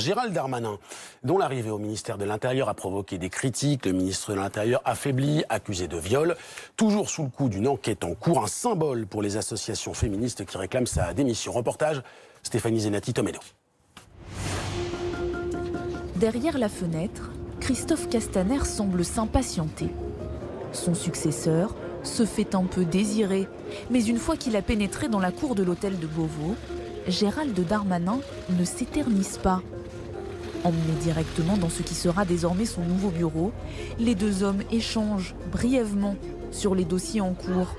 Gérald Darmanin, dont l'arrivée au ministère de l'Intérieur a provoqué des critiques, le ministre de l'Intérieur affaibli, accusé de viol, toujours sous le coup d'une enquête en cours, un symbole pour les associations féministes qui réclament sa démission. Reportage, Stéphanie Zenati-Tomedo. Derrière la fenêtre, Christophe Castaner semble s'impatienter. Son successeur se fait un peu désirer, mais une fois qu'il a pénétré dans la cour de l'hôtel de Beauvau, Gérald Darmanin ne s'éternise pas. Emmené directement dans ce qui sera désormais son nouveau bureau, les deux hommes échangent brièvement sur les dossiers en cours,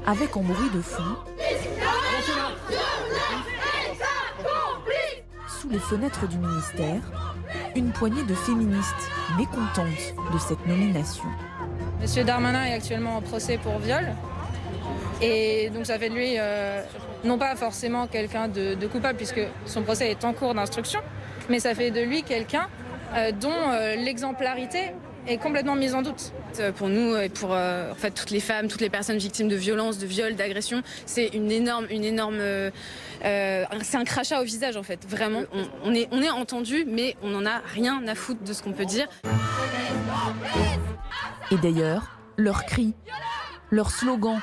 avec en bruit de fond, sous les fenêtres du ministère, une poignée de féministes mécontentes de cette nomination. Monsieur Darmanin est actuellement en procès pour viol. Et donc ça fait de lui, non pas forcément quelqu'un de coupable, puisque son procès est en cours d'instruction, mais ça fait de lui quelqu'un dont l'exemplarité est complètement mise en doute. Pour nous et pour en fait, toutes les femmes, toutes les personnes victimes de violences, de viols, d'agressions, c'est c'est un crachat au visage en fait. Vraiment, on est entendu, mais on n'en a rien à foutre de ce qu'on peut dire. Et d'ailleurs, leurs cris, leurs slogans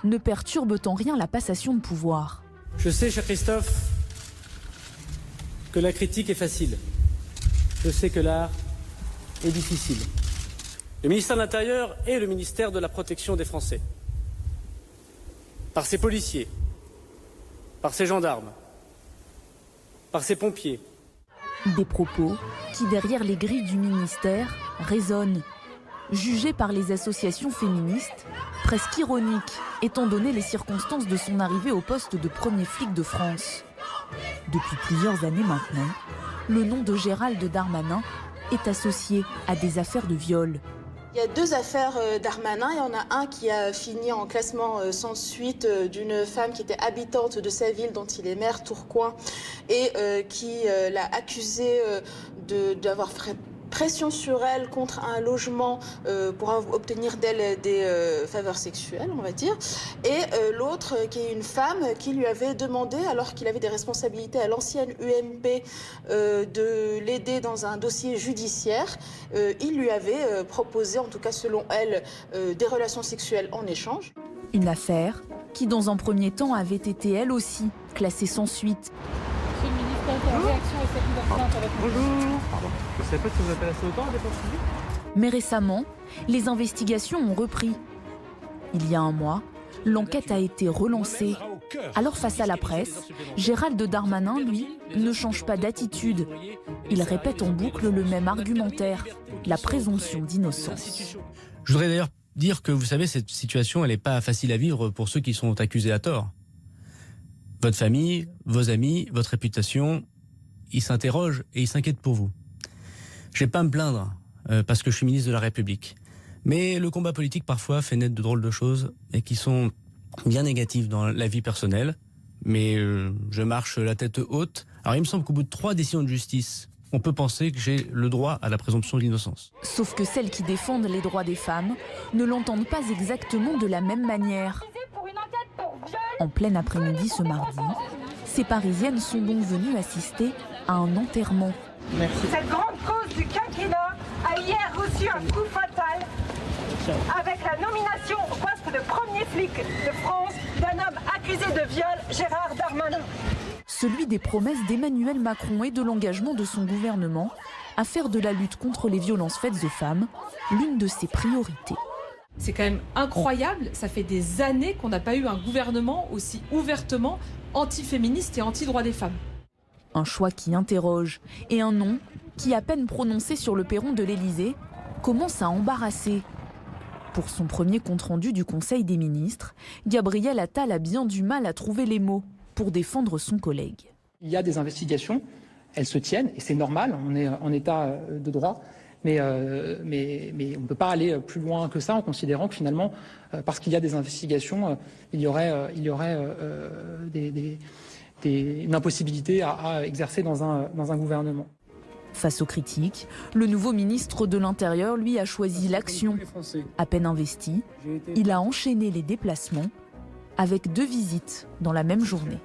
ne perturbent en rien la passation de pouvoir. Je sais, cher Christophe, que la critique est facile. Je sais que l'art est difficile. Le ministère de l'Intérieur est le ministère de la protection des Français. Par ses policiers, par ses gendarmes, par ses pompiers. Des propos qui, derrière les grilles du ministère, résonnent. Jugé par les associations féministes, presque ironique, étant donné les circonstances de son arrivée au poste de premier flic de France. Depuis plusieurs années maintenant, le nom de Gérald Darmanin est associé à des affaires de viol. Il y a deux affaires Darmanin. Il y en a un qui a fini en classement sans suite d'une femme qui était habitante de sa ville, dont il est maire, Tourcoing, et qui l'a accusé d'avoir fait pression sur elle contre un logement pour obtenir d'elle des faveurs sexuelles, on va dire. Et l'autre qui est une femme qui lui avait demandé, alors qu'il avait des responsabilités à l'ancienne UMP, de l'aider dans un dossier judiciaire. Il lui avait proposé, en tout cas selon elle, des relations sexuelles en échange. Une affaire qui, dans un premier temps, avait été elle aussi classée sans suite. Monsieur le ministre, en réaction à cette nouvelle plainte avec... Bonjour. Pardon. Je ne savais pas que vous intéressez autant à la défense publique. Mais récemment, les investigations ont repris. Il y a un mois, l'enquête a été relancée. Alors face à la presse, Gérald Darmanin, lui, ne change pas d'attitude. Il répète en boucle le même argumentaire, la présomption d'innocence. Je voudrais d'ailleurs dire que, vous savez, cette situation, elle n'est pas facile à vivre pour ceux qui sont accusés à tort. Votre famille, vos amis, votre réputation, ils s'interrogent et ils s'inquiètent pour vous. Je ne vais pas me plaindre parce que je suis ministre de la République. Mais le combat politique parfois fait naître de drôles de choses et qui sont bien négatives dans la vie personnelle. Mais je marche la tête haute. Alors il me semble qu'au bout de 3 décisions de justice, on peut penser que j'ai le droit à la présomption d'innocence. Sauf que celles qui défendent les droits des femmes ne l'entendent pas exactement de la même manière. En plein après-midi ce mardi, ces Parisiennes sont donc venues assister à un enterrement. Merci. Cette grande cause du quinquennat a hier reçu un coup fatal avec la nomination au poste de premier flic de France d'un homme accusé de viol, Gérald Darmanin. Celui des promesses d'Emmanuel Macron et de l'engagement de son gouvernement à faire de la lutte contre les violences faites aux femmes l'une de ses priorités. C'est quand même incroyable, ça fait des années qu'on n'a pas eu un gouvernement aussi ouvertement anti-féministe et anti-droits des femmes. Un choix qui interroge et un nom qui, à peine prononcé sur le perron de l'Élysée, commence à embarrasser. Pour son premier compte-rendu du Conseil des ministres, Gabriel Attal a bien du mal à trouver les mots pour défendre son collègue. Il y a des investigations, elles se tiennent et c'est normal, on est en état de droit. Mais on ne peut pas aller plus loin que ça en considérant que finalement, parce qu'il y a des investigations, il y aurait une impossibilité à exercer dans un gouvernement. Face aux critiques, le nouveau ministre de l'Intérieur, lui, a choisi l'action. À peine investi, il a enchaîné les déplacements avec 2 visites dans la même journée.